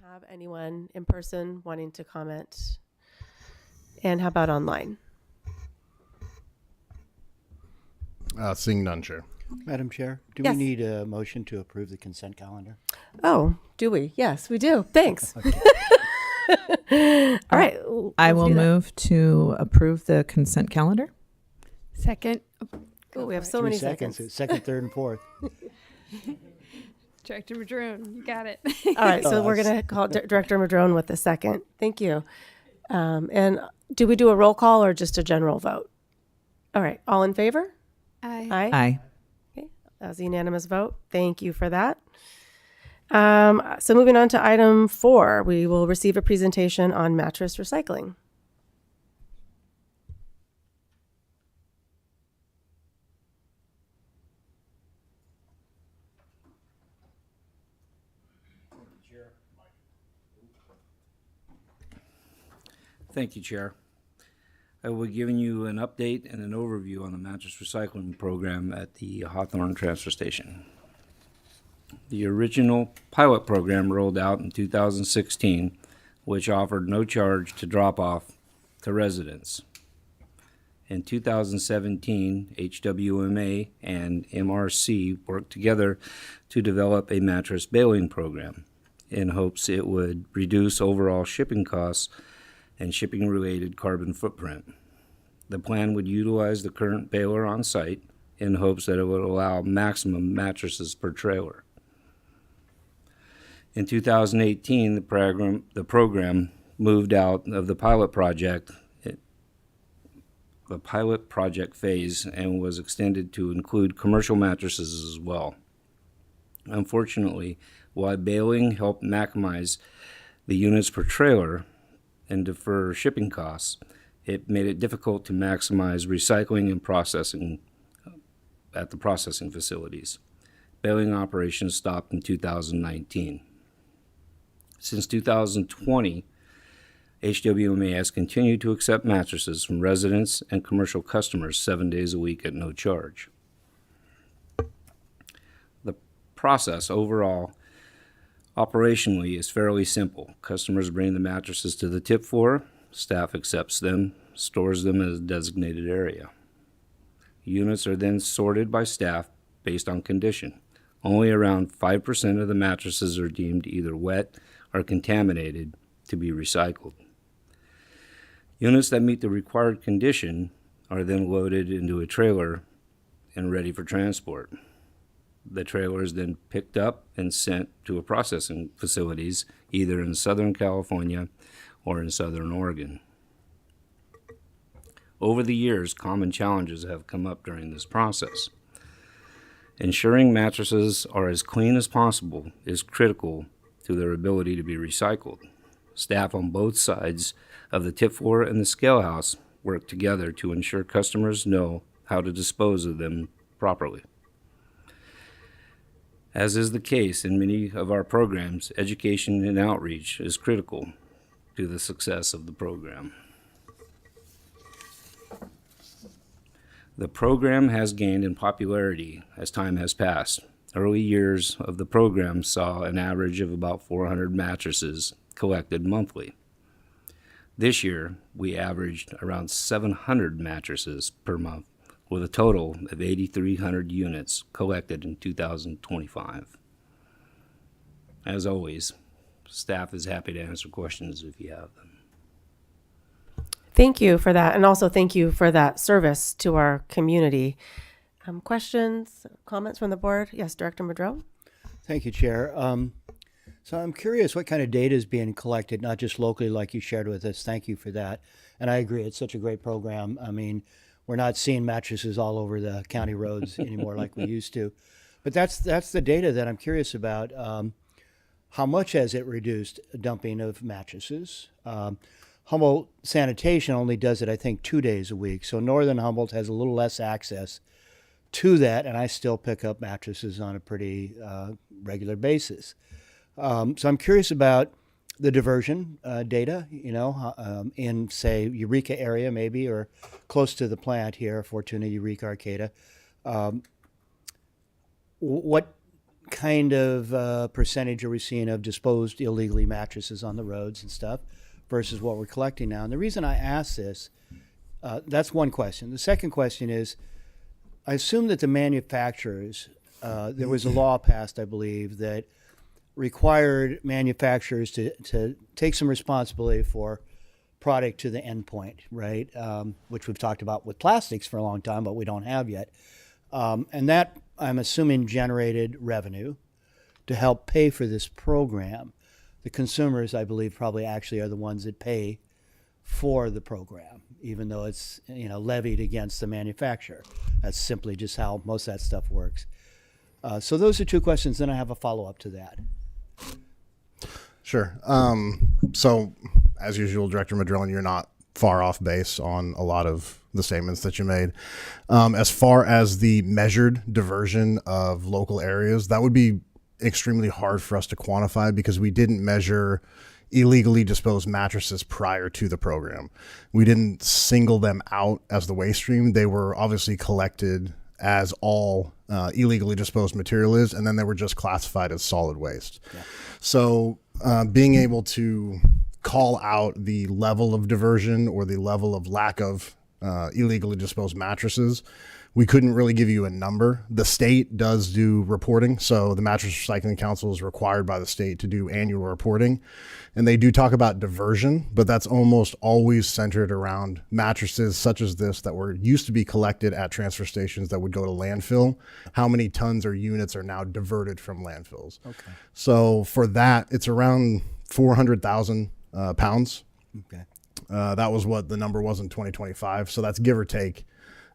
have anyone in person wanting to comment? And how about online? Seeing none, Chair. Madam Chair, do Yes. we need a motion to approve the consent calendar? Oh, do we? Yes, we do. Thanks. All right. I let's will do that. move to approve the consent calendar. Second. Oh, we have so 3 many seconds. seconds. Second, third, and fourth. Director Madrone, you got it. All right. So Oh, we're going to call Director Madrone with the second. Thank you. And do we do a roll call or just a general vote? All right. All in favor? Aye. Aye. Aye. Okay. That was a unanimous vote. Thank you for that. So moving on to item 4, we will receive a presentation on mattress recycling. Thank you, Chair. I will be giving you an update and an overview on the mattress recycling program at the Hawthorne Transfer Station. The original pilot program rolled out in 2016, which offered no charge to drop off to residents. In 2017, HWMA and MRC worked together to develop a mattress baling program in hopes it would reduce overall shipping costs and shipping-related carbon footprint. The plan would utilize the current baler on site in hopes that it would allow maximum mattresses per trailer. In 2018, the program moved out of the pilot project phase and was extended to include commercial mattresses as well. Unfortunately, while baling helped maximize the units per trailer and defer shipping costs, it made it difficult to maximize recycling and processing at the processing facilities. Baling operations stopped in 2019. Since 2020, HWMA has continued to accept mattresses from residents and commercial customers 7 days a week at no charge. The process overall operationally is fairly simple. Customers bring the mattresses to the tip floor, staff accepts them, stores them in a designated area. Units are then sorted by staff based on condition. Only around 5% of the mattresses are deemed either wet or contaminated to be recycled. Units that meet the required condition are then loaded into a trailer and ready for transport. The trailer is then picked up and sent to a processing facilities either in Southern California or in Southern Oregon. Over the years, common challenges have come up during this process. Ensuring mattresses are as clean as possible is critical to their ability to be recycled. Staff on both sides of the tip floor and the scale house work together to ensure customers know how to dispose of them properly. As is the case in many of our programs, education and outreach is critical to the success of the program. The program has gained in popularity as time has passed. Early years of the program saw an average of about 400 mattresses collected monthly. This year, we averaged around 700 mattresses per month, with a total of 8,300 units collected in 2025. As always, staff is happy to answer questions if you have them. Thank you for that. And also thank you for that service to our community. Questions, comments from the board? Yes, Director Madrone? Thank you, Chair. So I'm curious what kind of data is being collected, not just locally like you shared with us. Thank you for that. And I agree, it's such a great program. I mean, we're not seeing mattresses all over the county roads anymore like we used to. But that's the data that I'm curious about. How much has it reduced dumping of mattresses? Humboldt Sanitation only does it, I think, 2 days a week. So Northern Humboldt has a little less access to that, and I still pick up mattresses on a pretty regular basis. So I'm curious about the diversion data, in, say, Eureka area maybe, or close to the plant here, Fortuna, Eureka, Arcata. What kind of percentage are we seeing of disposed illegally mattresses on the roads and stuff versus what we're collecting now? And the reason I ask this, that's one question. The second question is, I assume that the manufacturers, there was a law passed, I believe, that required manufacturers to take some responsibility for product to the end point, right? Which we've talked about with plastics for a long time, but we don't have yet. And that, I'm assuming, generated revenue to help pay for this program. The consumers, I believe, probably actually are the ones that pay for the program, even though it's levied against the manufacturer. That's simply just how most of that stuff works. So those are two questions. Then I have a follow-up to that. Sure. So, as usual, Director Madrone, you're not far off base on a lot of the statements that you made. As far as the measured diversion of local areas, that would be extremely hard for us to quantify because we didn't measure illegally disposed mattresses prior to the program. We didn't single them out as the waste stream. They were obviously collected as all illegally disposed material is, and then they were just classified as solid waste. Yeah. So being able to call out the level of diversion or the level of lack of illegally disposed mattresses, we couldn't really give you a number. The state does do reporting. So the Mattress Recycling Council is required by the state to do annual reporting. And they do talk about diversion, but that's almost always centered around mattresses such as this that were used to be collected at transfer stations that would go to landfill. How many tons or units are now diverted from landfills? Okay. So for that, it's around 400,000 pounds. Okay. That was what the number was in 2025. So that's give or take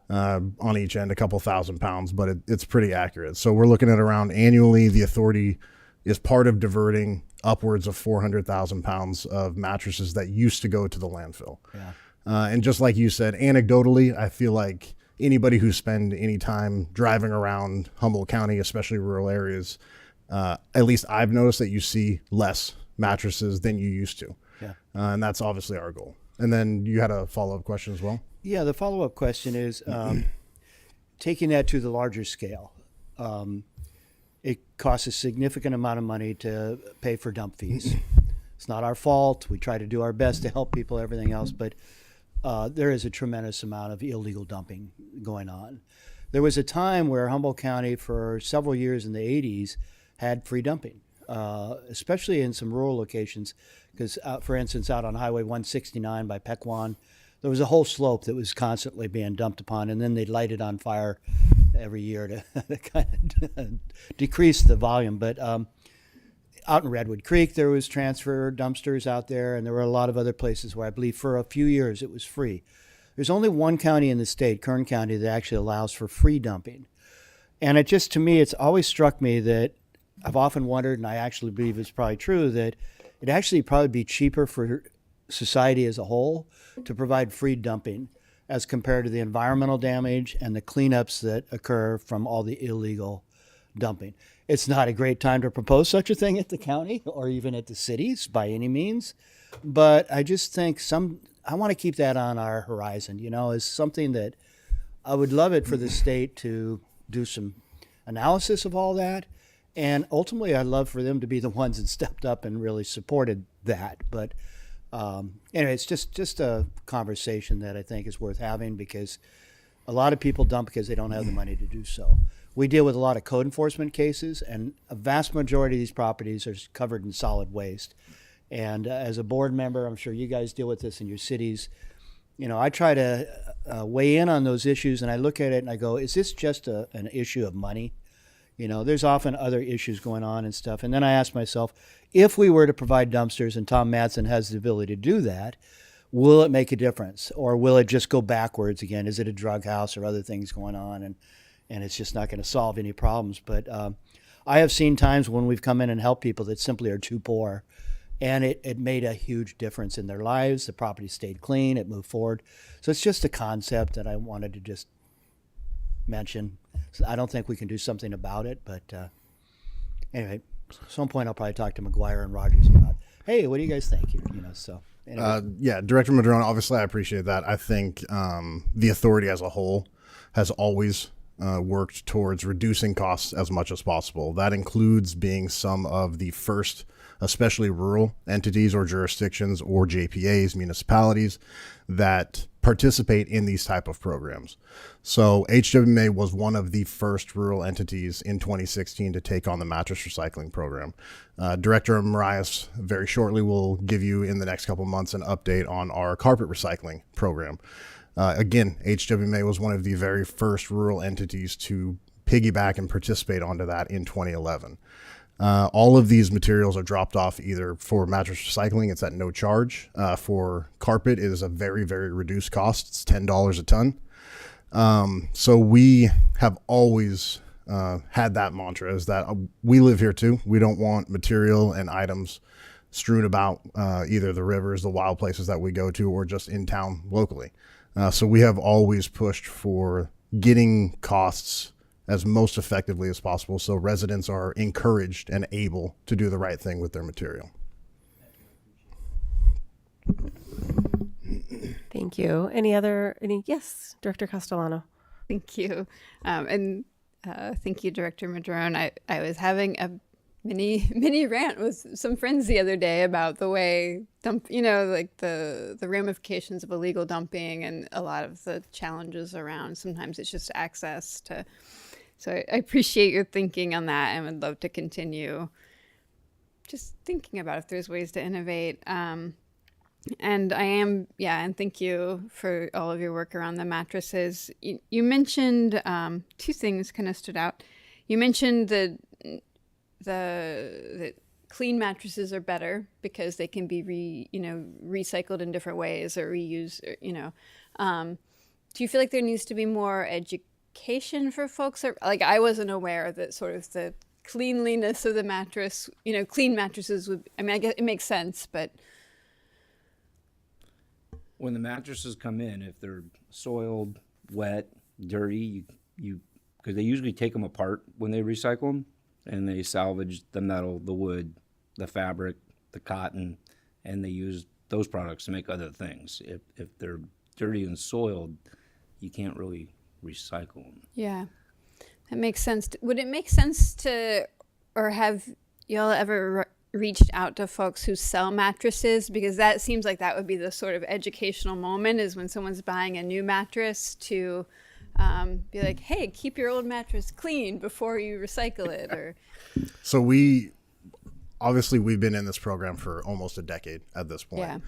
on each end, a couple thousand pounds, but it's pretty accurate. So we're looking at around annually, the authority is part of diverting upwards of 400,000 pounds of mattresses that used to go to the landfill. Yeah. And just like you said, anecdotally, I feel like anybody who spend any time driving around Humboldt County, especially rural areas, at least I've noticed that you see less mattresses than you used to. Yeah. And that's obviously our goal. And then you had a follow-up question as well? Yeah, the follow-up question is taking that to the larger scale. It costs a significant amount of money to pay for dump fees. It's not our fault. We try to do our best to help people, everything else, but there is a tremendous amount of illegal dumping going on. There was a time where Humboldt County, for several years in the 80s, had free dumping, especially in some rural locations, because, for instance, out on Highway 169 by Pequon, there was a whole slope that was constantly being dumped upon, and then they'd light it on fire every year to kind of decrease the volume. But out in Redwood Creek, there was transfer dumpsters out there, and there were a lot of other places where I believe for a few years it was free. There's only one county in the state, Kern County, that actually allows for free dumping. And it just, to me, it's always struck me that I've often wondered, and I actually believe it's probably true, that it'd actually probably be cheaper for society as a whole to provide free dumping as compared to the environmental damage and the cleanups that occur from all the illegal dumping. It's not a great time to propose such a thing at the county or even at the cities by any means, but I just think I want to keep that on our horizon, as something that I would love it for the state to do some analysis of all that. And ultimately, I'd love for them to be the ones that stepped up and really supported that. But anyway, it's just a conversation that I think is worth having because a lot of people dump because they don't have the money to do so. We deal with a lot of code enforcement cases, and a vast majority of these properties are covered in solid waste. And as a board member, I'm sure you guys deal with this in your cities. I try to weigh in on those issues, and I look at it and I go, is this just an issue of money? There's often other issues going on and stuff. And then I ask myself, if we were to provide dumpsters, and Tom Madsen has the ability to do that, will it make a difference? Or will it just go backwards again? Is it a drug house or other things going on? And it's just not going to solve any problems. But I have seen times when we've come in and helped people that simply are too poor. And it made a huge difference in their lives. The property stayed clean. It moved forward. So it's just a concept that I wanted to just mention. I don't think we can do something about it, but anyway, at some point I'll probably talk to McGuire and Rogers about, hey, what do you guys think here? So anyway. Yeah, Director Madrone, obviously I appreciate that. I think the authority as a whole has always worked towards reducing costs as much as possible. That includes being some of the first, especially rural entities or jurisdictions or JPAs, municipalities, that participate in these type of programs. So HWMA was one of the first rural entities in 2016 to take on the mattress recycling program. Director Marias very shortly will give you in the next couple months an update on our carpet recycling program. Again, HWMA was one of the very first rural entities to piggyback and participate onto that in 2011. All of these materials are dropped off either for mattress recycling, it's at no charge. For carpet, it is a very, very reduced cost. It's $10 a ton. So we have always had that mantra is that we live here too. We don't want material and items strewn about either the rivers, the wild places that we go to, or just in town locally. So we have always pushed for getting costs as most effectively as possible so residents are encouraged and able to do the right thing with their material. Thank you. Yes, Director Castellano. Thank you. And thank you, Director Madrone. I was having a mini rant with some friends the other day about the way like the ramifications of illegal dumping and a lot of the challenges around. Sometimes it's just access to. So I appreciate your thinking on that and would love to continue just thinking about if there's ways to innovate. And and thank you for all of your work around the mattresses. You mentioned two things kind of stood out. You mentioned the clean mattresses are better because they can be recycled in different ways or reused. Do you feel like there needs to be more education for folks? Like I wasn't aware that sort of the cleanliness of the mattress, clean mattresses would, I guess it makes sense, but. When the mattresses come in, if they're soiled, wet, dirty, because they usually take them apart when they recycle them and they salvage the metal, the wood, the fabric, the cotton, and they use those products to make other things. If they're dirty and soiled, you can't really recycle them. Yeah, that makes sense. Would it make sense to, or have y'all ever reached out to folks who sell mattresses? Because that seems like that would be the sort of educational moment, is when someone's buying a new mattress to be like, hey, keep your old mattress clean before you recycle it. Or So we've been in this program for almost a decade at this point. Yeah.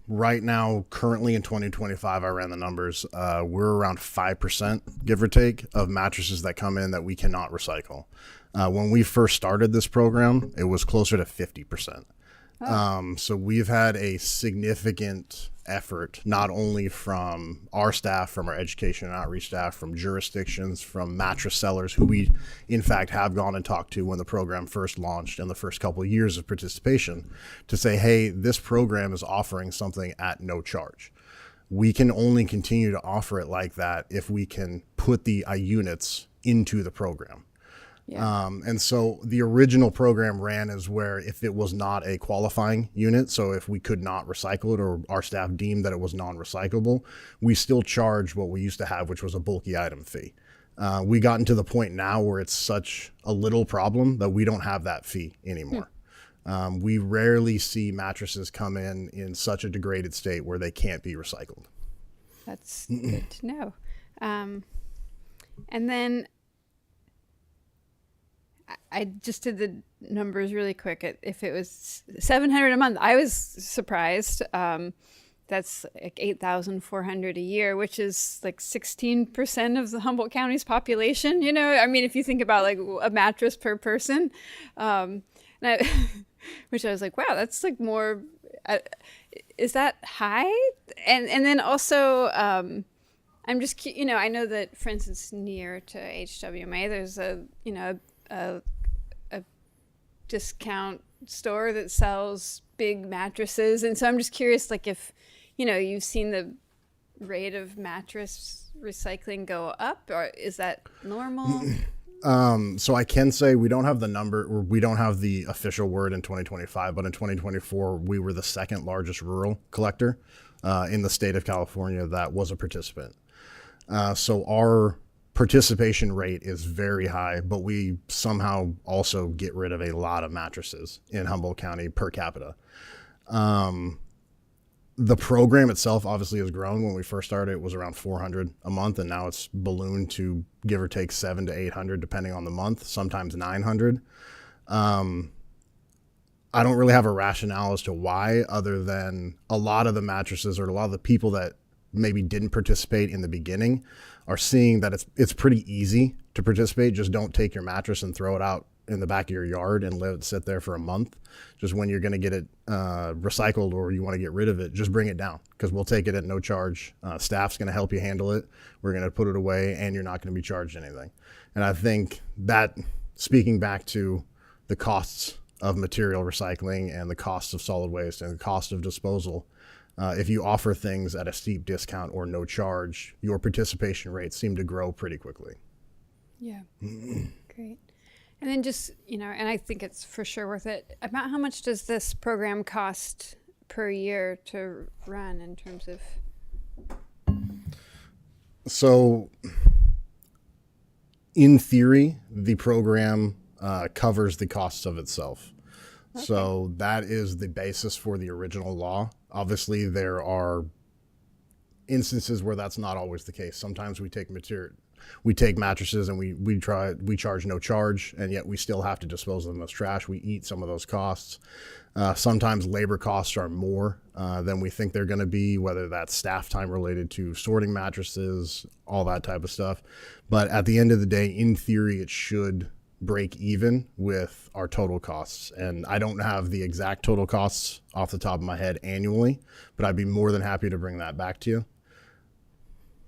Right now, currently in 2025, I ran the numbers. We're around 5%, give or take, of mattresses that come in that we cannot recycle. When we first started this program, it was closer to 50%. So we've had a significant effort, not only from our staff, from our education and outreach staff, from jurisdictions, from mattress sellers who we in fact have gone and talked to when the program first launched and the first couple of years of participation, to say, hey, this program is offering something at no charge. We can only continue to offer it like that if we can put the units into the program. yeah. And so the original program ran as where if it was not a qualifying unit, so if we could not recycle it or our staff deemed that it was non-recyclable, we still charged what we used to have, which was a bulky item fee. We gotten to the point now where it's such a little problem that we don't have that fee anymore. We rarely see mattresses come in such a degraded state where they can't be recycled. That's good to know. And then I just did the numbers really quick. If it was $700 a month, I was surprised. That's like $8,400 a year, which is like 16% of the Humboldt County's population. If you think about like a mattress per person, which I was like, wow, that's like more. Is that high? And then also, I'm just I know that, for instance, near to HWMA, there's a discount store that sells big mattresses, and so I'm just curious, like if you've seen the rate of mattress recycling go up, or is that normal? So I can say we don't have the number, or we don't have the official word in 2025, but in 2024, we were the second largest rural collector in the state of California that was a participant. So our participation rate is very high, but we somehow also get rid of a lot of mattresses in Humboldt County per capita. The program itself obviously has grown. When we first started, it was around 400 a month, and now it's ballooned to give or take 700 to 800 depending on the month, sometimes 900. I don't really have a rationale as to why, other than a lot of the mattresses or a lot of the people that maybe didn't participate in the beginning are seeing that it's pretty easy to participate. Just don't take your mattress and throw it out in the back of your yard and let it sit there for a month. Just when you're going to get it recycled or you want to get rid of it, just bring it down, because we'll take it at no charge. Staff's going to help you handle it. We're going to put it away, and you're not going to be charged anything. And I think that, speaking back to the costs of material recycling and the costs of solid waste and the cost of disposal, if you offer things at a steep discount or no charge, your participation rates seem to grow pretty quickly. Yeah. Great. And then just, and I think it's for sure worth it. About how much does this program cost per year to run in terms of? So in theory, the program covers the costs of itself. Okay. So that is the basis for the original law. Obviously, there are instances where that's not always the case. Sometimes we take mattresses and we charge no charge, and yet we still have to dispose of them as trash. We eat some of those costs. Sometimes labor costs are more than we think they're going to be, whether that's staff time related to sorting mattresses, all that type of stuff. But at the end of the day, in theory, it should break even with our total costs. And I don't have the exact total costs off the top of my head annually, but I'd be more than happy to bring that back to you.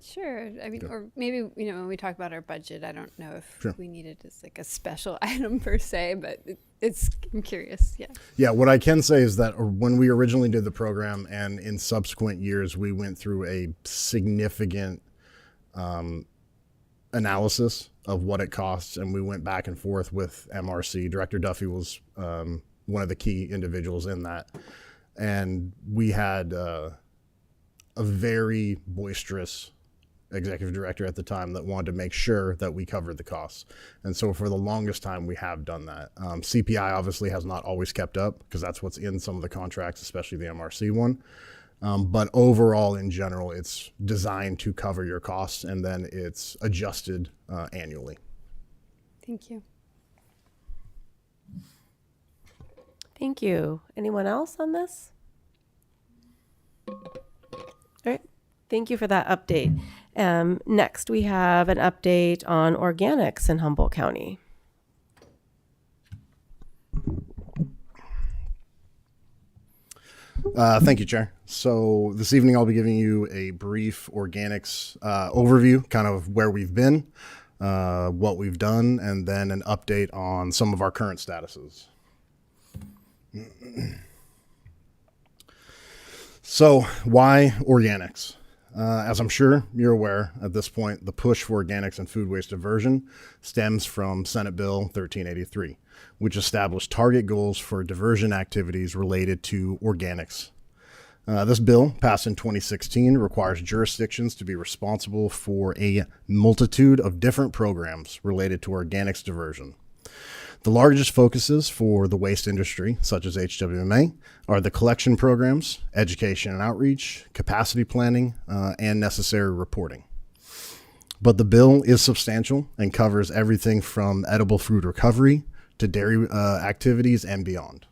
Sure. I mean, or maybe, when we talk about our budget, I don't know if Sure. we need it as like a special item per se, but I'm curious. Yeah. Yeah. What I can say is that when we originally did the program and in subsequent years, we went through a significant analysis of what it costs. And we went back and forth with MRC. Director Duffy was one of the key individuals in that. And we had a very boisterous executive director at the time that wanted to make sure that we covered the costs. And so for the longest time, we have done that. CPI obviously has not always kept up, because that's what's in some of the contracts, especially the MRC one. But overall, in general, it's designed to cover your costs, and then it's adjusted annually. Thank you. Thank you. Anyone else on this? All right. Thank you for that update. Next, we have an update on organics in Humboldt County. Thank you, Chair. So this evening, I'll be giving you a brief organics overview, kind of where we've been, what we've done, and then an update on some of our current statuses. So why organics? As I'm sure you're aware at this point, the push for organics and food waste diversion stems from Senate Bill 1383, which established target goals for diversion activities related to organics. This bill, passed in 2016, requires jurisdictions to be responsible for a multitude of different programs related to organics diversion. The largest focuses for the waste industry, such as HWMA, are the collection programs, education and outreach, capacity planning, and necessary reporting. But the bill is substantial and covers everything from edible food recovery to dairy activities and beyond.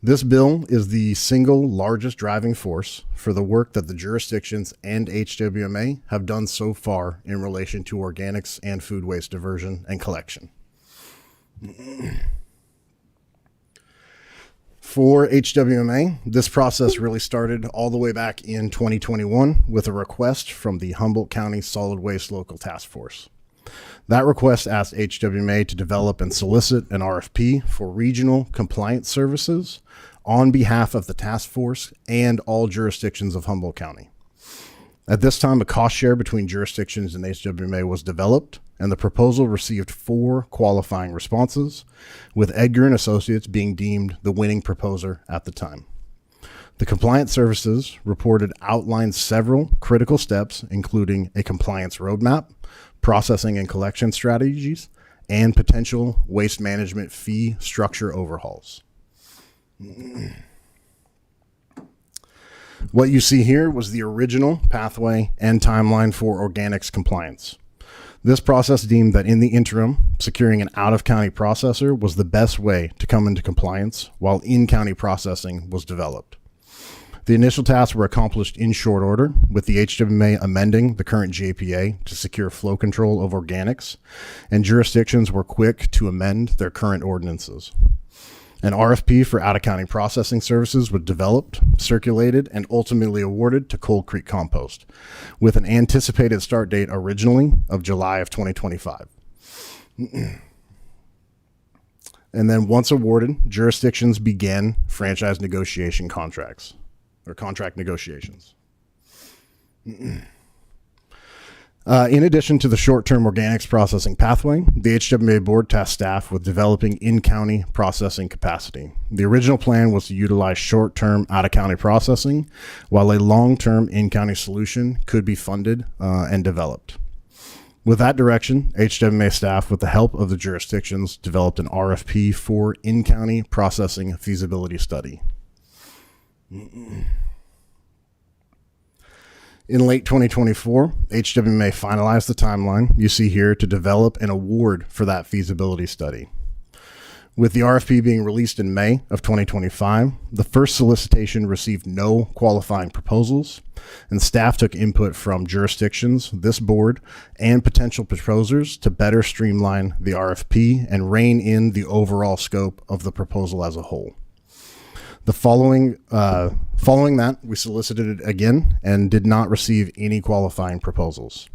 This bill is the single largest driving force for the work that the jurisdictions and HWMA have done so far in relation to organics and food waste diversion and collection. For HWMA, this process really started all the way back in 2021 with a request from the Humboldt County Solid Waste Local Task Force. That request asked HWMA to develop and solicit an RFP for regional compliance services on behalf of the task force and all jurisdictions of Humboldt County. At this time, a cost share between jurisdictions and HWMA was developed, and the proposal received 4 qualifying responses, with Edgar and Associates being deemed the winning proposer at the time. The compliance services reported outlined several critical steps, including a compliance roadmap, processing and collection strategies, and potential waste management fee structure overhauls. What you see here was the original pathway and timeline for organics compliance. This process deemed that in the interim, securing an out-of-county processor was the best way to come into compliance while in-county processing was developed. The initial tasks were accomplished in short order, with the HWMA amending the current JPA to secure flow control of organics, and jurisdictions were quick to amend their current ordinances. An RFP for out-of-county processing services was developed, circulated, and ultimately awarded to Cold Creek Compost, with an anticipated start date originally of July of 2025. And then once awarded, jurisdictions began franchise negotiation contracts, or contract negotiations. In addition to the short-term organics processing pathway, the HWMA board tasked staff with developing in-county processing capacity. The original plan was to utilize short-term out-of-county processing, while a long-term in-county solution could be funded and developed. With that direction, HWMA staff, with the help of the jurisdictions, developed an RFP for in-county processing feasibility study. In late 2024, HWMA finalized the timeline you see here to develop an award for that feasibility study. With the RFP being released in May of 2025, the first solicitation received no qualifying proposals, and staff took input from jurisdictions, this board, and potential proposers to better streamline the RFP and rein in the overall scope of the proposal as a whole. Following that, we solicited it again and did not receive any qualifying proposals.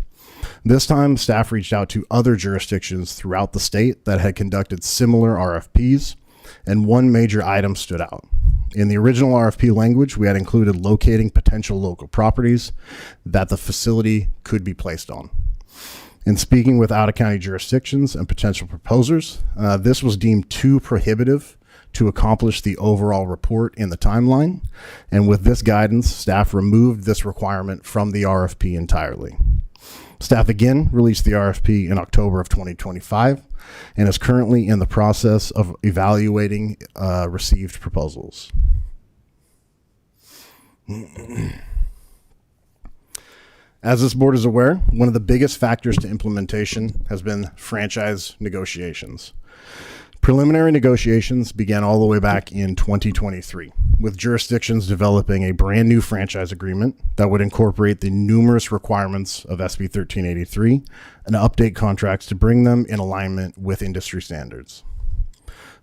This time, staff reached out to other jurisdictions throughout the state that had conducted similar RFPs, and one major item stood out. In the original RFP language, we had included locating potential local properties that the facility could be placed on. In speaking with out-of-county jurisdictions and potential proposers, this was deemed too prohibitive to accomplish the overall report in the timeline, and with this guidance, staff removed this requirement from the RFP entirely. Staff again released the RFP in October of 2025 and is currently in the process of evaluating received proposals. As this board is aware, one of the biggest factors to implementation has been franchise negotiations. Preliminary negotiations began all the way back in 2023, with jurisdictions developing a brand new franchise agreement that would incorporate the numerous requirements of SB 1383 and update contracts to bring them in alignment with industry standards.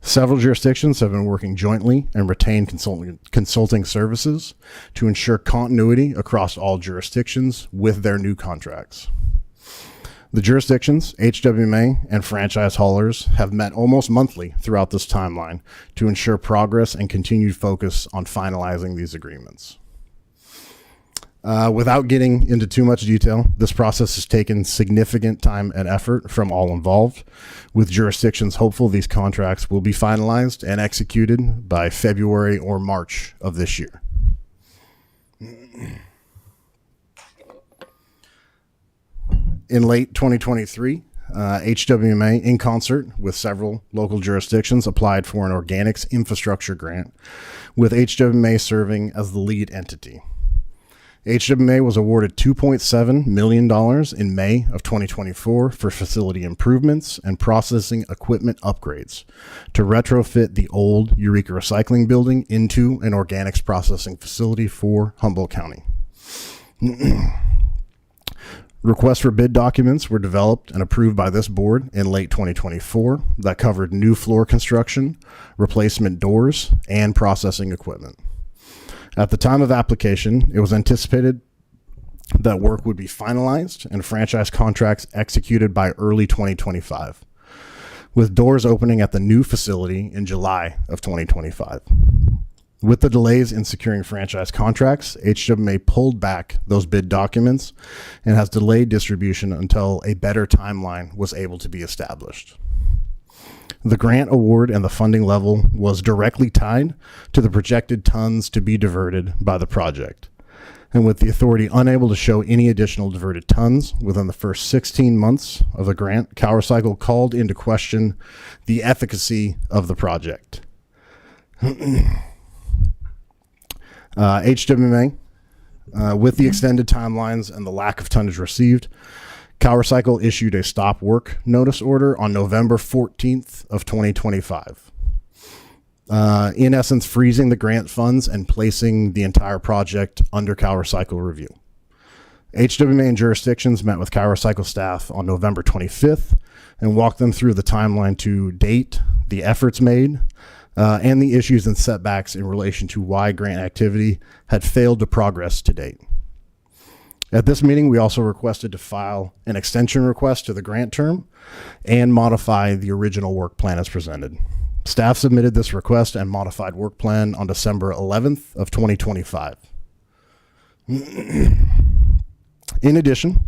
Several jurisdictions have been working jointly and retained consulting services to ensure continuity across all jurisdictions with their new contracts. The jurisdictions, HWMA, and franchise haulers have met almost monthly throughout this timeline to ensure progress and continued focus on finalizing these agreements. Without getting into too much detail, this process has taken significant time and effort from all involved, with jurisdictions hopeful these contracts will be finalized and executed by February or March of this year. In late 2023, HWMA, in concert with several local jurisdictions, applied for an organics infrastructure grant, with HWMA serving as the lead entity. HWMA was awarded $2.7 million in May of 2024 for facility improvements and processing equipment upgrades to retrofit the old Eureka Recycling Building into an organics processing facility for Humboldt County. Requests for bid documents were developed and approved by this board in late 2024 that covered new floor construction, replacement doors, and processing equipment. At the time of application, it was anticipated that work would be finalized and franchise contracts executed by early 2025, with doors opening at the new facility in July of 2025. With the delays in securing franchise contracts, HWMA pulled back those bid documents and has delayed distribution until a better timeline was able to be established. The grant award and the funding level was directly tied to the projected tons to be diverted by the project. And with the authority unable to show any additional diverted tons within the first 16 months of the grant, CalRecycle called into question the efficacy of the project. HWMA, with the extended timelines and the lack of tonnage received, CalRecycle issued a stop work notice order on November 14th of 2025. In essence, freezing the grant funds and placing the entire project under CalRecycle review. HWMA and jurisdictions met with CalRecycle staff on November 25th and walked them through the timeline to date, the efforts made, and the issues and setbacks in relation to why grant activity had failed to progress to date. At this meeting, we also requested to file an extension request to the grant term and modify the original work plan as presented. Staff submitted this request and modified work plan on December 11th of 2025. In addition,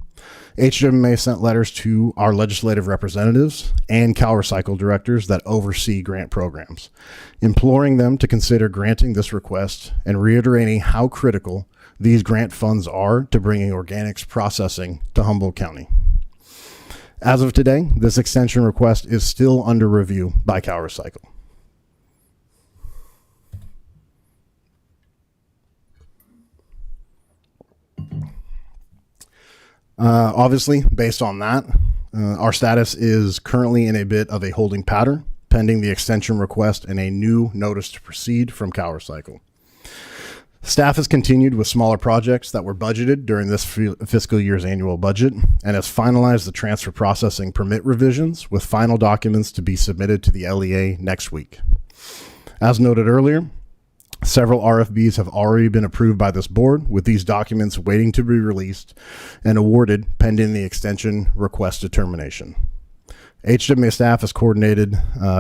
HWMA sent letters to our legislative representatives and CalRecycle directors that oversee grant programs, imploring them to consider granting this request and reiterating how critical these grant funds are to bringing organics processing to Humboldt County. As of today, this extension request is still under review by CalRecycle. Obviously, based on that, our status is currently in a bit of a holding pattern, pending the extension request and a new notice to proceed from CalRecycle. Staff has continued with smaller projects that were budgeted during this fiscal year's annual budget and has finalized the transfer processing permit revisions with final documents to be submitted to the LEA next week. As noted earlier, several RFBs have already been approved by this board, with these documents waiting to be released and awarded pending the extension request determination. HWMA staff has coordinated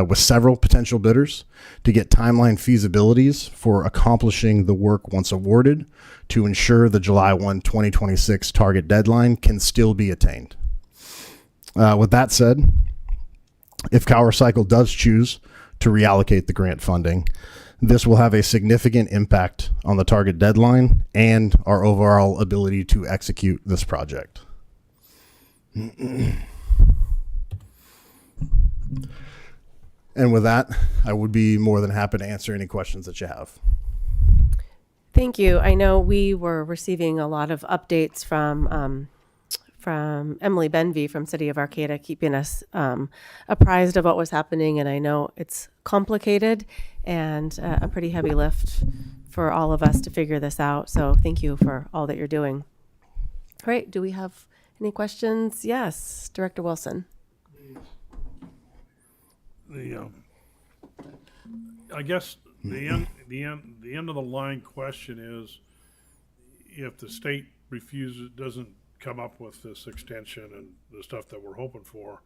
with several potential bidders to get timeline feasibilities for accomplishing the work once awarded to ensure the July 1, 2026 target deadline can still be attained. With that said, if CalRecycle does choose to reallocate the grant funding, this will have a significant impact on the target deadline and our overall ability to execute this project. And with that, I would be more than happy to answer any questions that you have. Thank you. I know we were receiving a lot of updates from Emily Benvey from City of Arcata, keeping us apprised of what was happening. And I know it's complicated and a pretty heavy lift for all of us to figure this out. So thank you for all that you're doing. All right. Do we have any questions? Yes, Director Wilson. I guess the end of the line question is, if the state doesn't come up with this extension and the stuff that we're hoping for,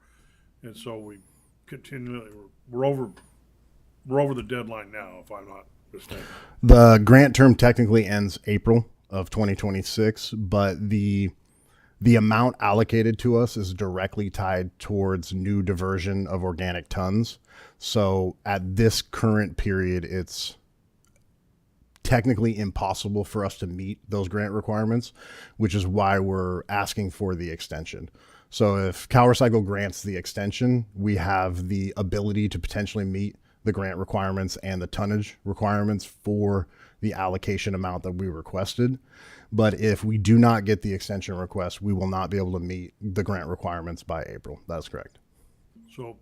and so we're over the deadline now, if I'm not mistaken. The grant term technically ends April of 2026, but the amount allocated to us is directly tied towards new diversion of organic tons. So at this current period, it's technically impossible for us to meet those grant requirements, which is why we're asking for the extension. So if CalRecycle grants the extension, we have the ability to potentially meet the grant requirements and the tonnage requirements for the allocation amount that we requested. But if we do not get the extension request, we will not be able to meet the grant requirements by April. That's correct. So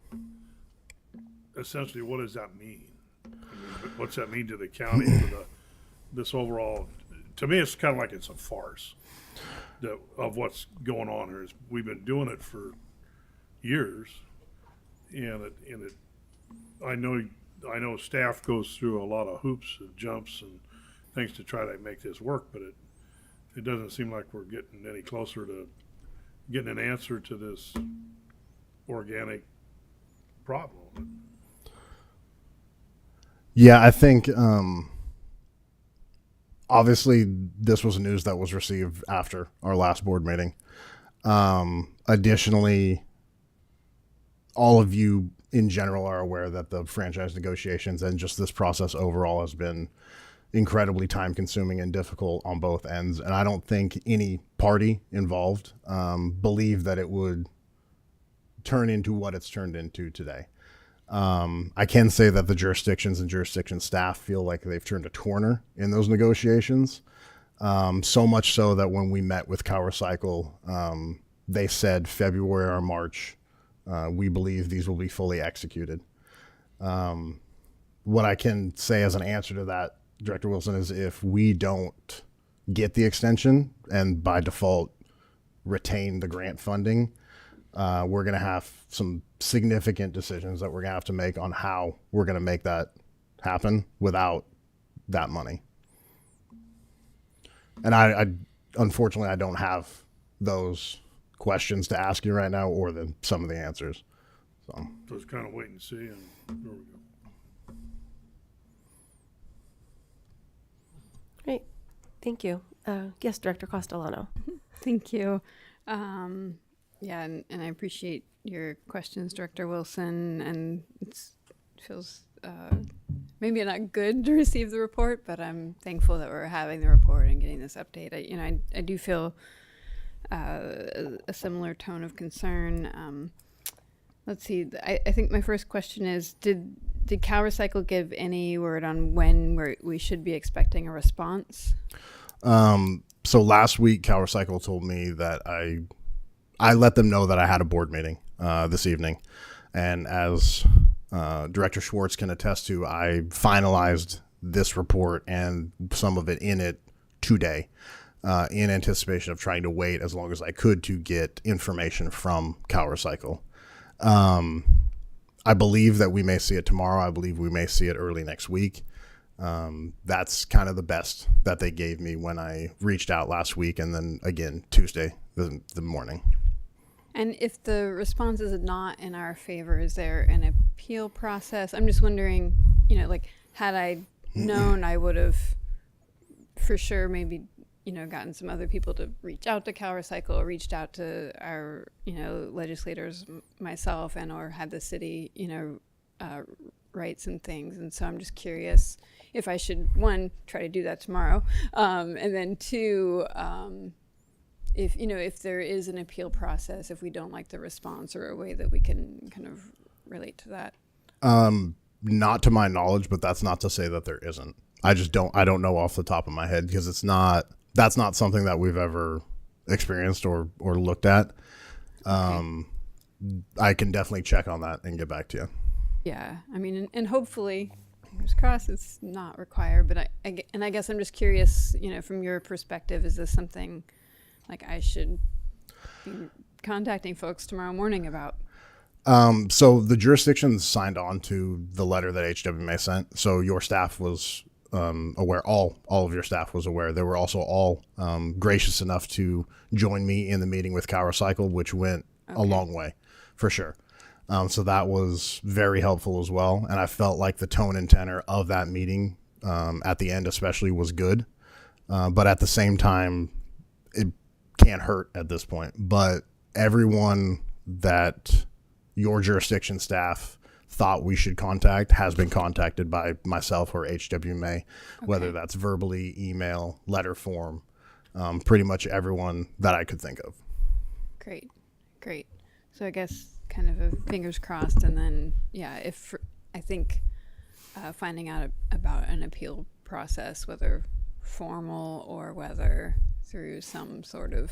essentially, what does that mean? I mean, what's that mean to the county, to this overall? To me, it's kind of like it's a farce of what's going on here. We've been doing it for years, and I know staff goes through a lot of hoops and jumps and things to try to make this work, but it doesn't seem like we're getting any closer to getting an answer to this organic problem. Yeah, I think obviously this was news that was received after our last board meeting. Additionally, all of you in general are aware that the franchise negotiations and just this process overall has been incredibly time consuming and difficult on both ends. And I don't think any party involved believed that it would turn into what it's turned into today. I can say that the jurisdictions and jurisdiction staff feel like they've turned a corner in those negotiations. So much so that when we met with Cower Cycle, they said February or March, we believe these will be fully executed. What I can say as an answer to that, Director Wilson, is if we don't get the extension and by default retain the grant funding, we're going to have some significant decisions that we're going to have to make on how we're going to make that happen without that money. And I unfortunately, I don't have those questions to ask you right now or some of the answers. So it's kind of wait and see, and there we go. Great. Thank you. Yes, Director Castellano. Thank you. Yeah, and I appreciate your questions, Director Wilson, and it feels maybe not good to receive the report, but I'm thankful that we're having the report and getting this update. I do feel a similar tone of concern. Let's see. I think my first question is: Did Cower Cycle give any word on when we should be expecting a response? So last week, Cower Cycle told me that I let them know that I had a board meeting this evening, and as Director Schwartz can attest to, I finalized this report and some of it in it today in anticipation of trying to wait as long as I could to get information from Cower Cycle. I believe that we may see it tomorrow. I believe we may see it early next week. That's kind of the best that they gave me when I reached out last week, and then again Tuesday, the morning. And if the response is not in our favor, is there an appeal process? I'm just wondering, had I known, I would have for sure maybe, gotten some other people to reach out to Cower Cycle, or reached out to our, legislators, myself, and or had the city, write some things. And so I'm just curious if I should, one, try to do that tomorrow, and then two, if there is an appeal process, if we don't like the response, or a way that we can kind of relate to that. Not to my knowledge, but that's not to say that there isn't. I don't know off the top of my head, because that's not something that we've ever experienced or looked at. Okay. I can definitely check on that and get back to you. Yeah. I mean, and hopefully, fingers crossed, it's not required, but I guess I'm just curious, from your perspective, is this something like I should be contacting folks tomorrow morning about? So the jurisdictions signed on to the letter that HWMA sent. So your staff was aware, all of your staff was aware. They were also all gracious enough to join me in the meeting with Cower Cycle, which went a long way, for sure. So that was very helpful as well. And I felt like the tone and tenor of that meeting at the end especially was good. But at the same time, it can't hurt at this point. But everyone that your jurisdiction staff thought we should contact has been contacted by myself or HWMA, whether that's verbally, email, letter form, pretty much everyone that I could think of. Great. So I guess kind of a fingers crossed, and then, if I think finding out about an appeal process, whether formal or whether through some sort of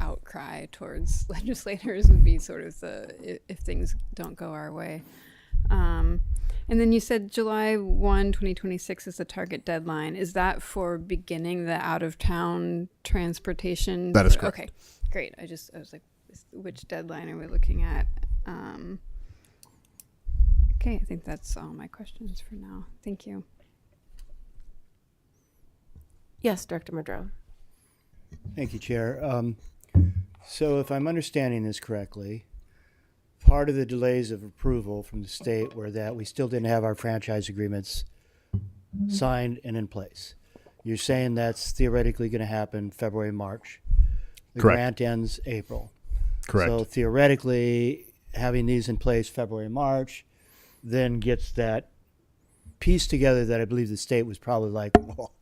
outcry towards legislators would be sort of if things don't go our way. And then you said July 1, 2026 is the target deadline. Is that for beginning the out-of-town transportation? That is correct. Okay, great. I was like, which deadline are we looking at? Okay, I think that's all my questions for now. Thank you. Yes, Director Madrone. Thank you, Chair. So if I'm understanding this correctly, part of the delays of approval from the state were that we still didn't have our franchise agreements signed and in place. You're saying that's theoretically going to happen February, March. The Correct. grant ends April. Correct. So theoretically, having these in place February, March, then gets that piece together that I believe the state was probably like, well,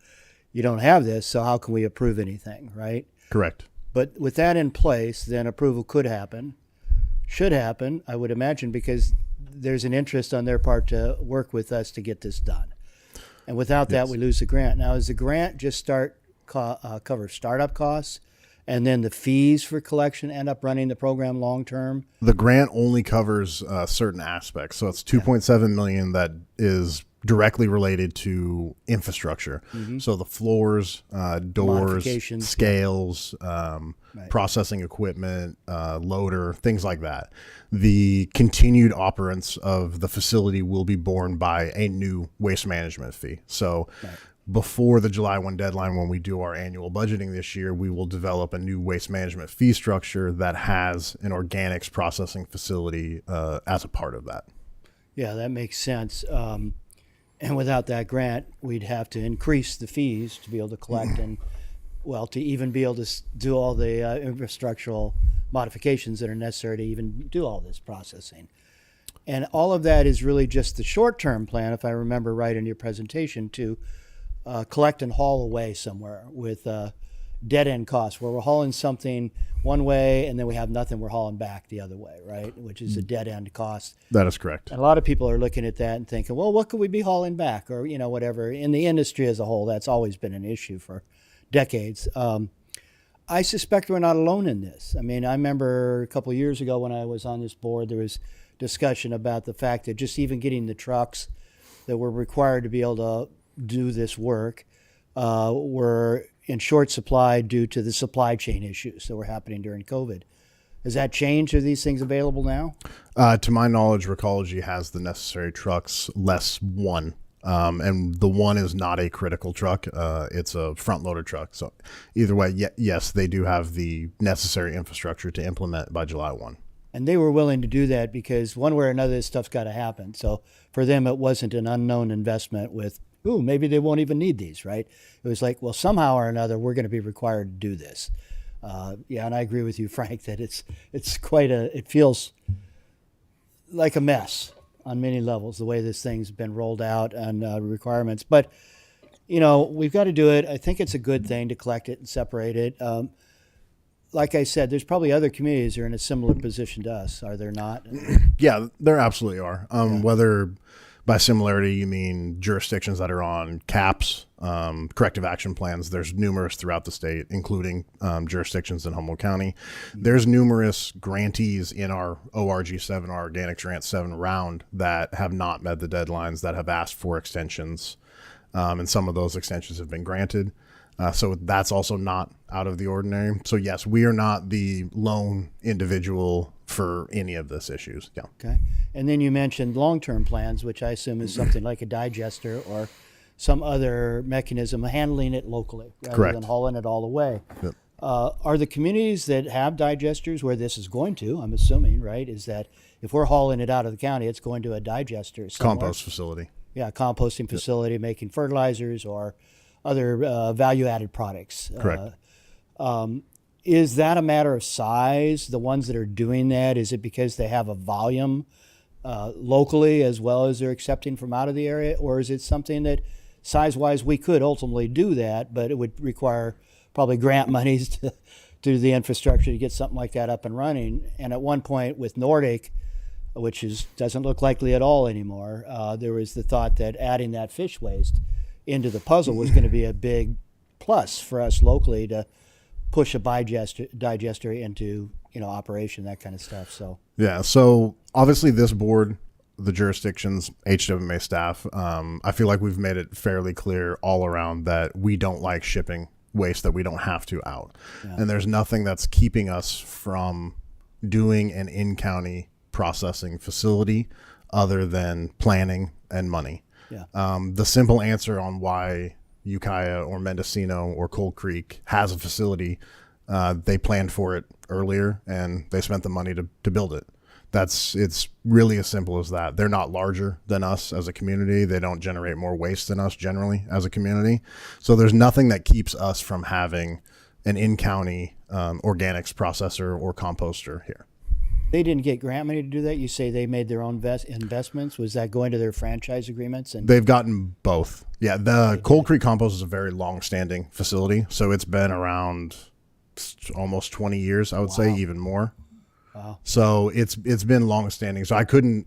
you don't have this, so how can we approve anything, right? Correct. But with that in place, then approval could happen, should happen, I would imagine, because there's an interest on their part to work with us to get this done. And without that, Yes. we lose the grant. Now, does the grant just cover startup costs, and then the fees for collection end up running the program long term? The grant only covers certain aspects. So it's 2.7 million that is directly related to infrastructure. So the floors, doors, Modifications, scales, processing equipment, loader, things like that. The continued operance of the facility will be borne by a new waste management fee. So before the July 1 deadline, when we do our annual budgeting this year, we will develop a new waste management fee structure that has an organics processing facility as a part of that. Yeah, that makes sense. And without that grant, we'd have to increase the fees to be able to collect and, well, to even be able to do all the infrastructural modifications that are necessary to even do all this processing. And all of that is really just the short-term plan, if I remember right in your presentation, to collect and haul away somewhere with dead-end costs, where we're hauling something one way and then we have nothing, we're hauling back the other way, right? Which is a dead-end cost. That is correct. And a lot of people are looking at that and thinking, well, what could we be hauling back? Or, you know, whatever. In the industry as a whole, that's always been an issue for decades. I suspect we're not alone in this. I mean, I remember a couple of years ago when I was on this board, there was discussion about the fact that just even getting the trucks that were required to be able to do this work were in short supply due to the supply chain issues that were happening during COVID. Has that changed? Are these things available now? To my knowledge, Recology has the necessary trucks, less one. And the one is not a critical truck. It's a front loader truck. So either way, yes, they do have the necessary infrastructure to implement by July 1. And they were willing to do that because one way or another, this stuff's got to happen. So for them, it wasn't an unknown investment with, ooh, maybe they won't even need these, right? It was like, well, somehow or another, we're going to be required to do this. Yeah, and I agree with you, Frank, that it's quite it feels like a mess on many levels, the way this thing's been rolled out and requirements. But, you know, we've got to do it. I think it's a good thing to collect it and separate it. Like I said, there's probably other communities that are in a similar position to us, are there not? Yeah, there absolutely are. Whether by similarity you mean jurisdictions that are on caps, corrective action plans, there's numerous throughout the state, including jurisdictions in Humboldt County. There's numerous grantees in our ORG 7, our Organics Grant 7 round that have not met the deadlines, that have asked for extensions, and some of those extensions have been granted. So that's also not out of the ordinary. So yes, we are not the lone individual for any of this issues. Yeah. Okay. And then you mentioned long-term plans, which I assume is something like a digester or some other mechanism of handling it locally rather Correct. than hauling it all away. Yep. Are the communities that have digesters where this is going to, I'm assuming, right, is that if we're hauling it out of the county, it's going to a digester somewhere? Compost facility. Yeah, composting facility, making fertilizers or other value-added products. Correct. Is that a matter of size, the ones that are doing that? Is it because they have a volume locally as well as they're accepting from out of the area? Or is it something that size-wise we could ultimately do that, but it would require probably grant monies to do the infrastructure to get something like that up and running? And at one point with Nordic, which doesn't look likely at all anymore, there was the thought that adding that fish waste into the puzzle was going to be a big plus for us locally to push a digester into, you know, operation, that kind of stuff. So Yeah. So obviously this board, the jurisdictions, HWMA staff, I feel like we've made it fairly clear all around that we don't like shipping waste that we don't have to out. Yeah. And there's nothing that's keeping us from doing an in-county processing facility other than planning and money. yeah, The simple answer on why Ukiah or Mendocino or Cold Creek has a facility, they planned for it earlier and they spent the money to build it. It's really as simple as that. They're not larger than us as a community. They don't generate more waste than us generally as a community. So there's nothing that keeps us from having an in-county organics processor or composter here. They didn't get grant money to do that. You say they made their own investments. Was that going to their franchise agreements? And They've gotten both. Yeah, the Cold Creek Compost is a very long-standing facility, so it's been around almost 20 years, I would say, even more. Wow. So it's been long-standing. So I couldn't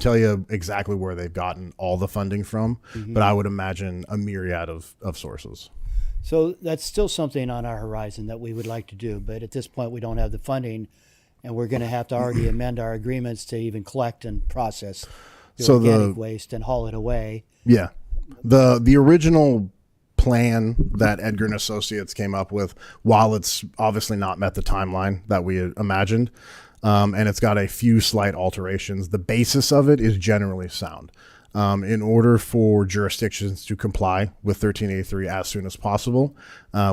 tell you exactly where they've gotten all the funding from, but I would imagine a myriad of sources. So that's still something on our horizon that we would like to do, but at this point we don't have the funding, and we're going to have to already amend our agreements to even collect and process the organic waste and haul it away. Yeah. The original plan that Edgar and Associates came up with, while it's obviously not met the timeline that we had imagined, and it's got a few slight alterations, the basis of it is generally sound. In order for jurisdictions to comply with 1383 as soon as possible,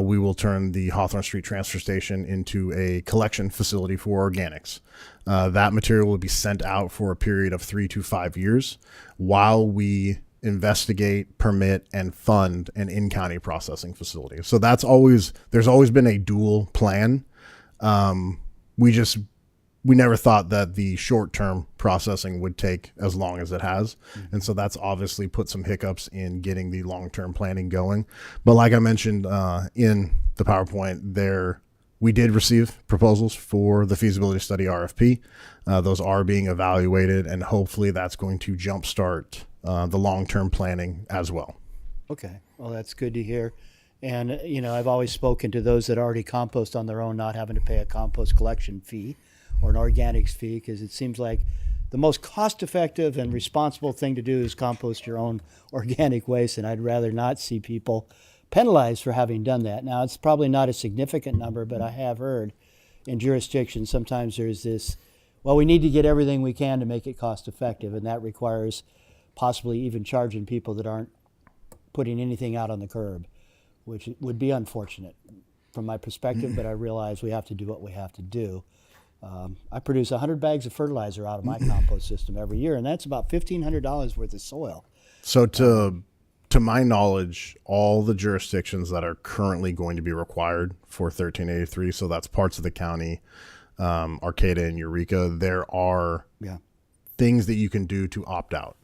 we will turn the Hawthorne Street Transfer Station into a collection facility for organics. That material will be sent out for a period of 3 to 5 years while we investigate, permit, and fund an in-county processing facility. So there's always been a dual plan. We never thought that the short-term processing would take as long as it has. And so that's obviously put some hiccups in getting the long-term planning going. But like I mentioned in the PowerPoint, we did receive proposals for the feasibility study RFP. Those are being evaluated, and hopefully that's going to jumpstart the long-term planning as well. Okay, well, that's good to hear. And, I've always spoken to those that already compost on their own, not having to pay a compost collection fee or an organics fee, because it seems like the most cost-effective and responsible thing to do is compost your own organic waste, and I'd rather not see people penalized for having done that. Now, it's probably not a significant number, but I have heard in jurisdictions sometimes there's this, well, we need to get everything we can to make it cost-effective, and that requires possibly even charging people that aren't putting anything out on the curb, which would be unfortunate from my perspective, but I realize we have to do what we have to do. I produce 100 bags of fertilizer out of my compost system every year, and that's about $1,500 worth of soil. So to my knowledge, all the jurisdictions that are currently going to be required for 1383, so that's parts of the county, Arcata and Eureka, there are things that you can do to opt out.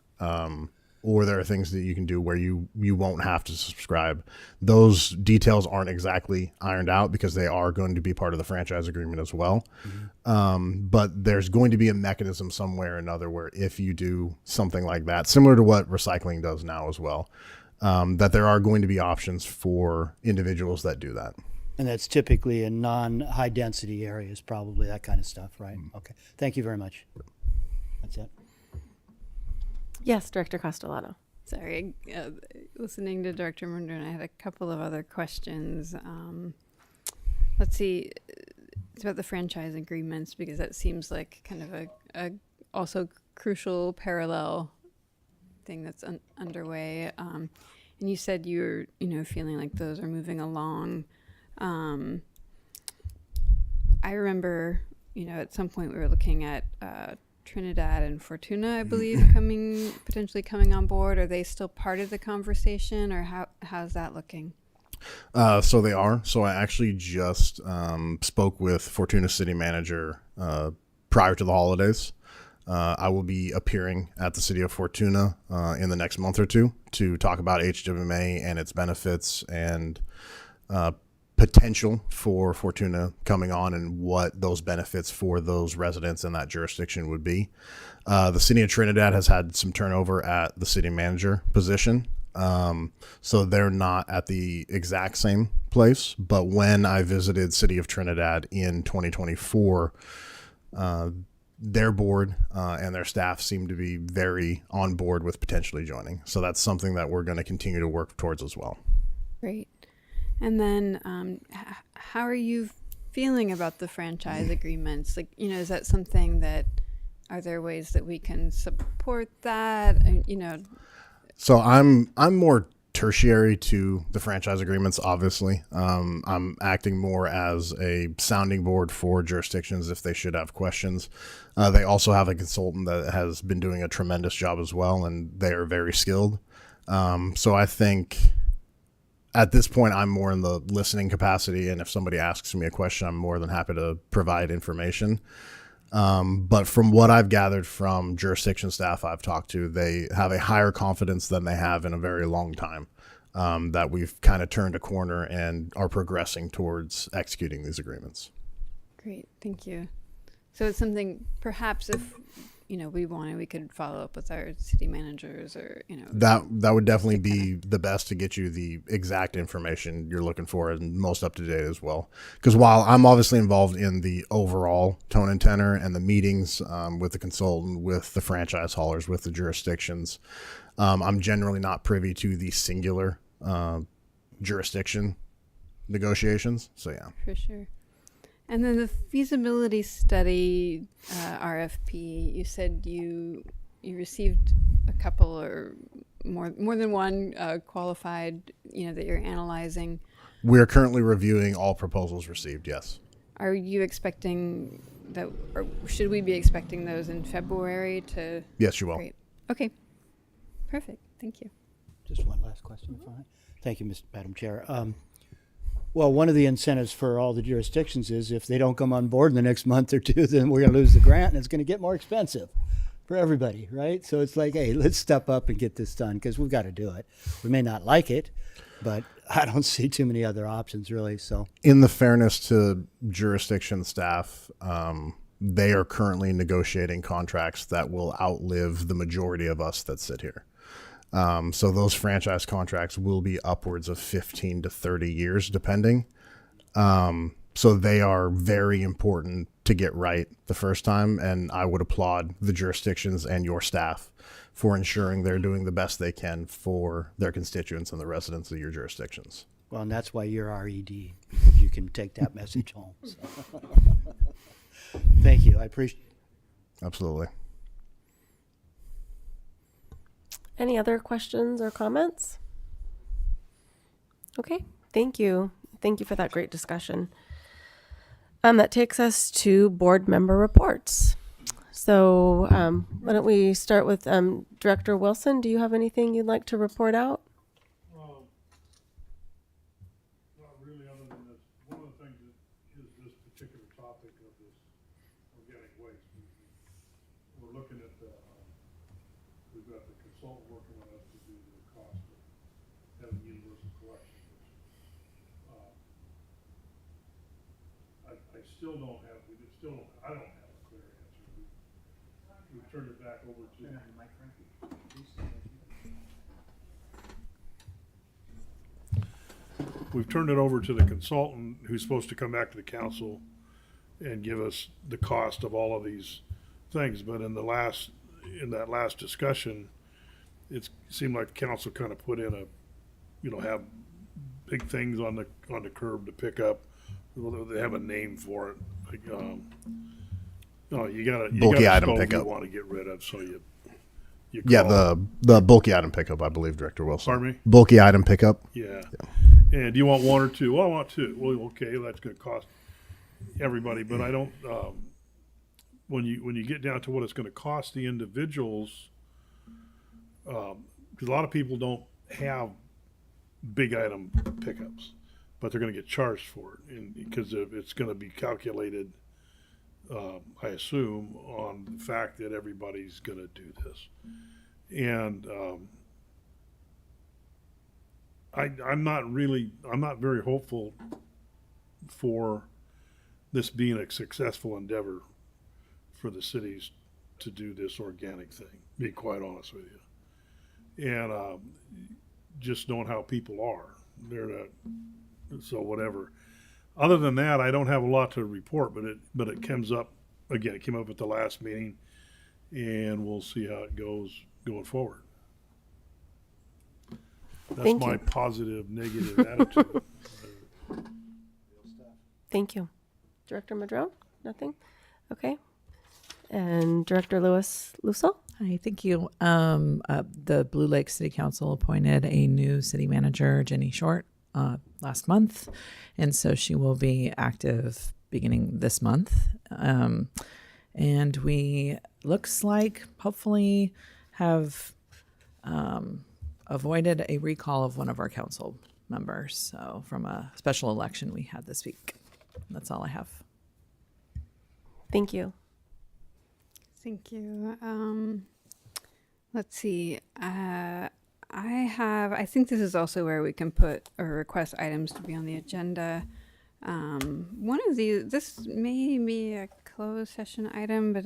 Or there are things that you can do where you won't have to subscribe. Those details aren't exactly ironed out because they are going to be part of the franchise agreement as well. But there's going to be a mechanism somewhere or another where if you do something like that, similar to what recycling does now as well, that there are going to be options for individuals that do that. And that's typically in non-high density areas, probably that kind of stuff, right? Okay. Thank you very much. That's it. Yes, Director Castellano. Sorry, listening to Director Mundern, I had a couple of other questions. Let's see, it's about the franchise agreements, because that seems like kind of a also crucial parallel thing that's underway. And you said you're feeling like those are moving along. I remember at some point we were looking at Trinidad and Fortuna, I believe, potentially coming on board. Are they still part of the conversation, or how's that looking? So they are. So I actually just spoke with Fortuna City Manager prior to the holidays. I will be appearing at the city of Fortuna in the next month or two to talk about HWMA and its benefits and potential for Fortuna coming on and what those benefits for those residents in that jurisdiction would be. The city of Trinidad has had some turnover at the city manager position. So they're not at the exact same place, but when I visited city of Trinidad in 2024, their board and their staff seem to be very on board with potentially joining. So that's something that we're going to continue to work towards as well. Great. And then how are you feeling about the franchise agreements? Like, is that something that, are there ways that we can support that? So I'm more tertiary to the franchise agreements, obviously. I'm acting more as a sounding board for jurisdictions if they should have questions. They also have a consultant that has been doing a tremendous job as well, and they are very skilled. So I think at this point, I'm more in the listening capacity, and if somebody asks me a question, I'm more than happy to provide information. But from what I've gathered from jurisdiction staff I've talked to, they have a higher confidence than they have in a very long time, that we've kind of turned a corner and are progressing towards executing these agreements. Great, thank you. So it's something perhaps if we wanted, we could follow up with our city managers or That would definitely be the best to get you the exact information you're looking for and most up to date as well. Because while I'm obviously involved in the overall tone and tenor and the meetings with the consultant, with the franchise haulers, with the jurisdictions, I'm generally not privy to the singular jurisdiction negotiations. So yeah. For sure. And then the feasibility study RFP, you said you received a couple or more than one qualified, that you're analyzing. We're currently reviewing all proposals received, yes. Are you expecting that, or should we be expecting those in February to? Yes, you will. Great. Okay. Perfect. Thank you. Just one last question. Fine. Thank you, Madam Chair. Well, one of the incentives for all the jurisdictions is if they don't come on board in the next month or two, then we're going to lose the grant and it's going to get more expensive for everybody, right? So it's like, hey, let's step up and get this done because we've got to do it. We may not like it, but I don't see too many other options really. So in the fairness to jurisdiction staff, they are currently negotiating contracts that will outlive the majority of us that sit here. So those franchise contracts will be upwards of 15 to 30 years, depending. So they are very important to get right the first time. And I would applaud the jurisdictions and your staff for ensuring they're doing the best they can for their constituents and the residents of your jurisdictions. well, and that's why you're RED, because you can take that message home. So. Thank you. I appreciate it. Absolutely. Any other questions or comments? Okay, thank you. Thank you for that great discussion. That takes us to board member reports. So why don't we start with Director Wilson? Do you have anything you'd like to report out? Not really, other than this. One of the things that is this particular topic of this organic waste. We're looking at we've got the consultant working on us to do the cost of having universal collection. I still don't have, I don't have a clear answer. We've turned it back over to. We've turned it over to the consultant who's supposed to come back to the council and give us the cost of all of these things. But in that last discussion, it seemed like the council kind of put in have big things on the curb to pick up. Well, they have a name for it. Like, you got Bulky a item stove pickup. you want to get rid of, so you Yeah, call. the bulky item pickup, I believe, Director Wilson. Pardon me? Bulky item pickup. Yeah. And do you want one or two? Well, I want two. Well, okay, that's going to cost everybody, but I don't. When you get down to what it's going to cost the individuals, because a lot of people don't have big item pickups, but they're going to get charged for it, and because it's going to be calculated, I assume, on the fact that everybody's going to do this, and. I'm not very hopeful for this being a successful endeavor for the cities to do this organic thing, to be quite honest with you. And just knowing how people are. They're not, so whatever. Other than that, I don't have a lot to report, but it comes up, again, it came up at the last meeting, and we'll see how it goes going forward. That's Thank my you. positive, negative attitude. Thank you. Director Madrone? Nothing? Okay. And Director Lusso? Hi, thank you. The Blue Lake City Council appointed a new city manager, Jenny Short, last month. And so she will be active beginning this month. And we, looks like, hopefully have avoided a recall of one of our council members. So from a special election we had this week. That's all I have. Thank you. Thank you. Let's see. I think this is also where we can put or request items to be on the agenda. One of these, this may be a closed session item, but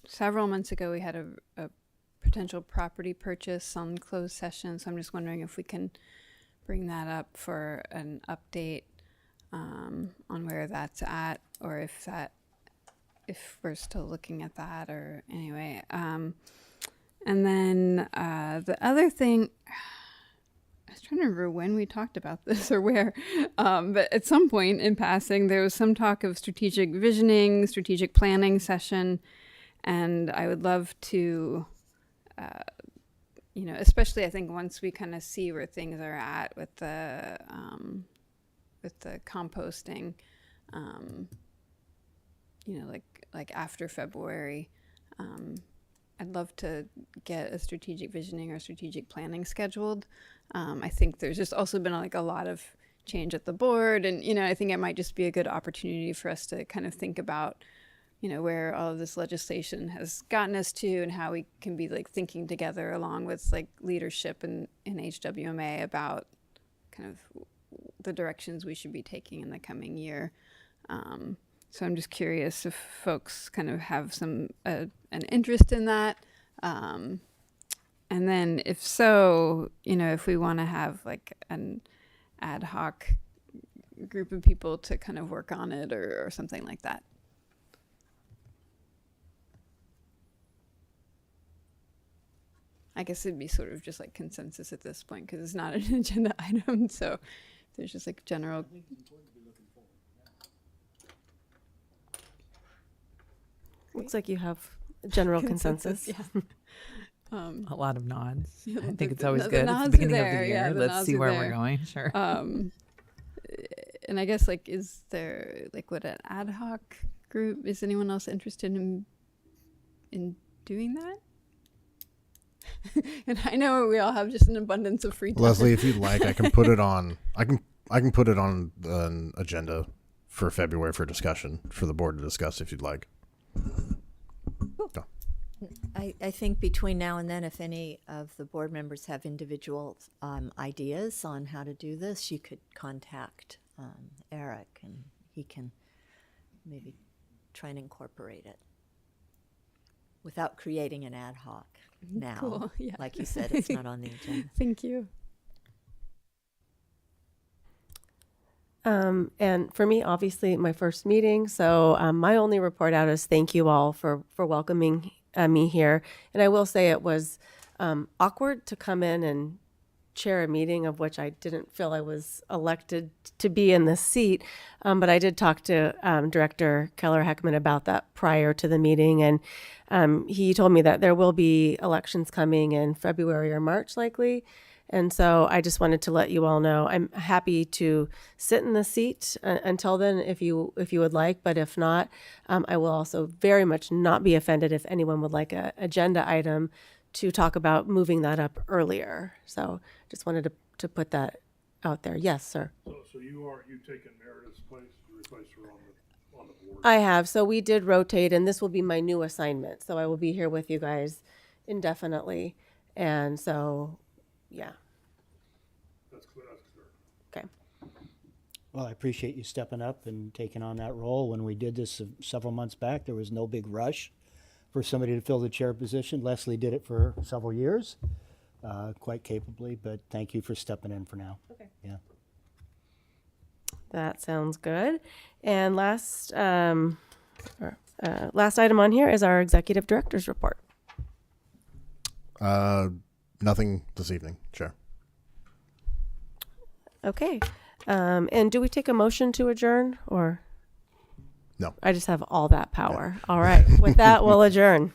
several months ago we had a potential property purchase on closed session. So I'm just wondering if we can bring that up for an update on where that's at, or if we're still looking at that, or anyway. And then the other thing, I was trying to remember when we talked about this or where, but at some point in passing, there was some talk of strategic visioning, strategic planning session, and I would love to, especially I think once we kind of see where things are at with the composting, like after February. I'd love to get a strategic visioning or strategic planning scheduled. I think there's just also been a lot of change at the board, and I think it might just be a good opportunity for us to kind of think about where all of this legislation has gotten us to, and how we can be thinking together along with leadership in HWMA about kind of the directions we should be taking in the coming year. So I'm just curious if folks kind of have an interest in that. And then if so, if we want to have an ad hoc group of people to kind of work on it or something like that. I guess it'd be sort of just consensus at this point because it's not an agenda item. So there's just general. Looks like you have general consensus. Yeah. A lot of nods. Yeah, I think it's the always the good at the nods are beginning of there. the Yeah, year. the Let's nods see are where there. we're going. Sure. And I guess is there what an ad hoc group? Is anyone else interested in doing that? And I know we all have just an abundance of free time. Leslie, if you'd like, I can put it on. I can put it on an agenda for February for discussion for the board to discuss if you'd like. I think between now and then, if any of the board members have individual ideas on how to do this, you could contact Eric, and he can maybe try and incorporate it without creating an ad hoc now. Cool, yeah. Like you said, it's not on the agenda. Thank you. And for me, obviously, my first meeting. So my only report out is thank you all for welcoming me here. And I will say it was awkward to come in and chair a meeting of which I didn't feel I was elected to be in this seat. But I did talk to Director Keller-Heckman about that prior to the meeting. And he told me that there will be elections coming in February or March likely. And so I just wanted to let you all know I'm happy to sit in the seat until then if you would like. But if not, I will also very much not be offended if anyone would like an agenda item to talk about moving that up earlier. So just wanted to put that out there. Yes, sir. So you've taken Meredith's place to replace her on the board? I have. So we did rotate, and this will be my new assignment. So I will be here with you guys indefinitely. And so, yeah. That's clear. Okay. Well, I appreciate you stepping up and taking on that role. When we did this several months back, there was no big rush for somebody to fill the chair position. Leslie did it for several years, quite capably, but thank you for stepping in for now. Okay. Yeah. That sounds good. And last item on here is our executive director's report. Nothing this evening, Chair. Okay. And do we take a motion to adjourn, or? No. I just have all that power. All right. With that, we'll adjourn.